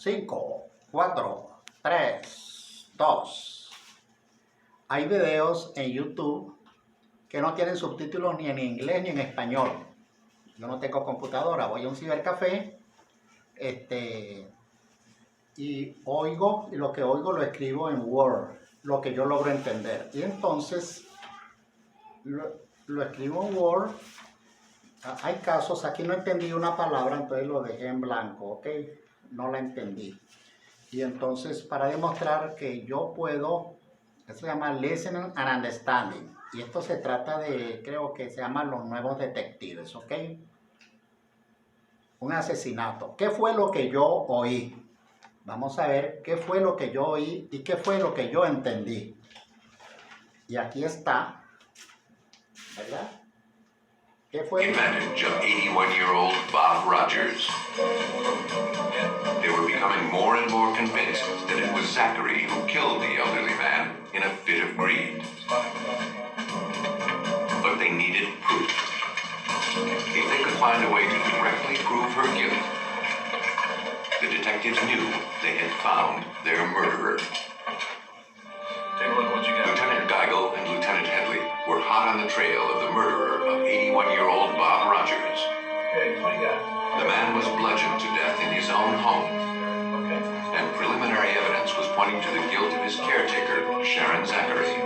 5, 4, 3, 2. Hay videos en YouTube que no tienen subtítulos ni en inglés ni en español. Yo no tengo computadora, voy a un cibercafé y oigo, y lo que oigo lo escribo en Word, lo que yo logro entender. Y entonces lo escribo en Word. Hay casos, aquí no entendí una palabra, entonces lo dejé en blanco, ¿ok? No la entendí. Y entonces, para demostrar que yo puedo, esto se llama Listening and Understanding. Y esto se trata de, creo que se llama Los Nuevos Detectives, ¿ok? Un asesinato. ¿Qué fue lo que yo oí? Vamos a ver qué fue lo que yo oí y qué fue lo que yo entendí. Y aquí está, ¿verdad? ¿Qué fue? Advantage of 81-year-old Bob Rogers. They were becoming more and more convinced that it was Zachary who killed the elderly man in a fit of greed. But they needed proof. If they could find a way to directly prove her guilt, the detectives knew they had found their murderer. Take a look what you got. Lieutenant Geigel and Lieutenant Headley were hot on the trail of the murderer of 81-year-old Bob Rogers. Okay, what do you got? The man was bludgeoned to death in his own home. Okay. And preliminary evidence was pointing to the guilt of his caretaker, Sharon Zachary.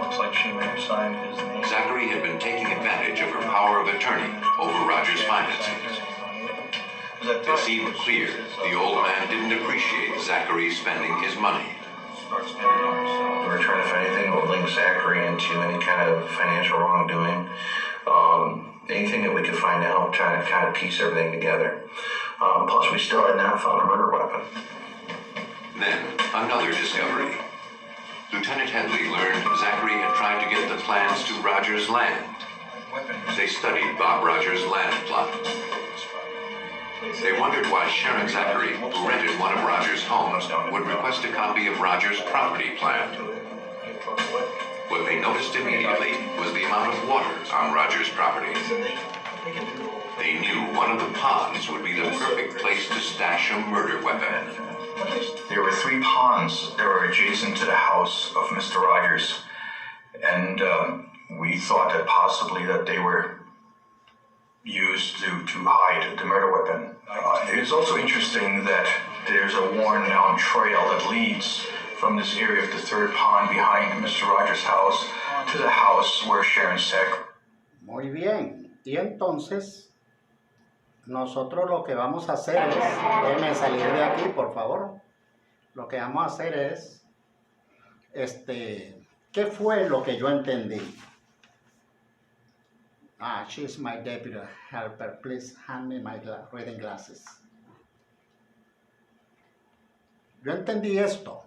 Looks like she may have signed his name. Zachary had been taking advantage of her power of attorney over Rogers' finances. It seemed clear the old man didn't appreciate Zachary spending his money. We're trying to find anything that would link Zachary into any kind of financial wrongdoing. Anything that we could find out, trying to kind of piece everything together. Plus, we still had not found a murder weapon. Then, another discovery. Lieutenant Headley learned Zachary had tried to get the plans to Rogers' land. They studied Bob Rogers' land plot. They wondered why Sharon Zachary, who rented one of Rogers' homes, would request a copy of Rogers' property plan. What they noticed immediately was the amount of water on Rogers' property. They knew one of the ponds would be the perfect place to stash a murder weapon. There were 3 ponds that were adjacent to the house of Mr. Rogers, and we thought that possibly that they were used to hide the murder weapon. It is also interesting that there's a worn-down trail that leads from this area of the 3rd pond behind Mr. Rogers' house to the house where Sharon Zachary. Muy bien. Y entonces, nosotros lo que vamos a hacer es, déjenme salir de aquí, por favor. Lo que vamos a hacer es, ¿qué fue lo que yo entendí? She's my deputy helper. Please hand me my reading glasses. Yo entendí esto.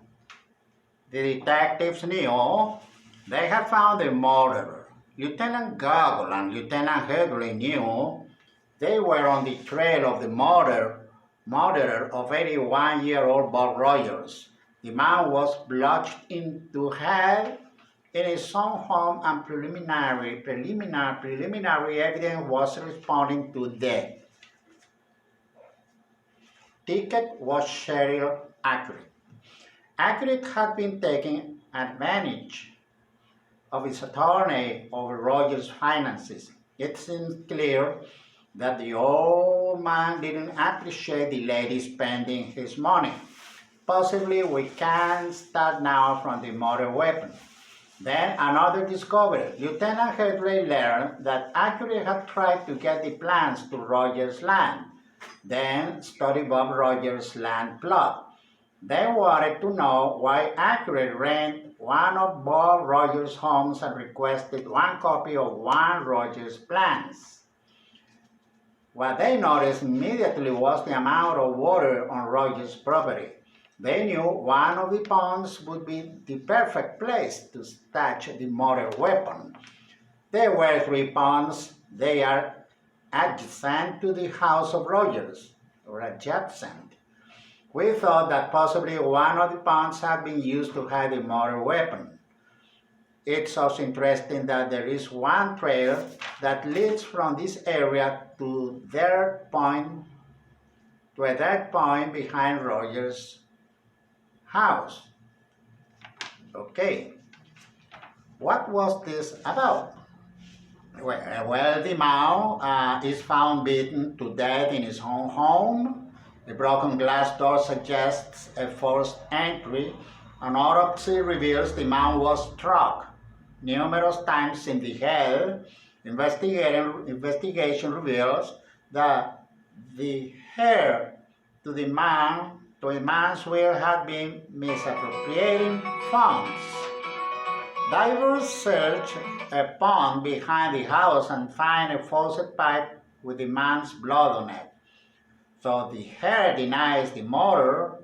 The detectives knew they had found the murderer. Lieutenant Goggle and Lieutenant Headley knew they were on the trail of the murderer of 81-year-old Bob Rogers. The man was bludgeoned into hell in his own home, and preliminary evidence was responding to death. Ticket was Cheryl accurate. Accurate had been taking advantage of his attorney over Rogers' finances. It seems clear that the old man didn't appreciate the lady spending his money. Possibly we can start now from the murder weapon. Then another discovery. Lieutenant Headley learned that Accurate had tried to get the plans to Rogers' land, then studied Bob Rogers' land plot. They wanted to know why Accurate rented one of Bob Rogers' homes and requested one copy of one Rogers' plans. What they noticed immediately was the amount of water on Rogers' property. They knew one of the ponds would be the perfect place to stash the murder weapon. There were 3 ponds. They are adjacent to the house of Rogers, or adjacent. We thought that possibly one of the ponds had been used to hide the murder weapon. It's also interesting that there is one trail that leads from this area to their point to a dead point behind Rogers' house. Okay, what was this about? Well, the man is found beaten to death in his own home. A broken glass door suggests a forced entry. An autopsy reveals the man was struck numerous times in the head. Investigation reveals that the heir to the man's will had been misappropriating funds. Divers search a pond behind the house and find a faucet pipe with the man's blood on it. Though the heir denies the murder,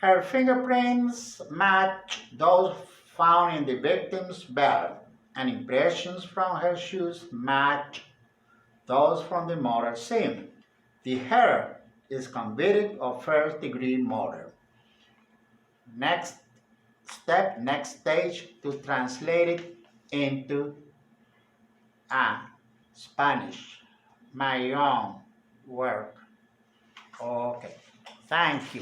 her fingerprints match those found in the victim's belt, and impressions from her shoes match those from the murder scene. The heir is convicted of first-degree murder. Next stage to translate it into Spanish, my own work. Okay, thank you.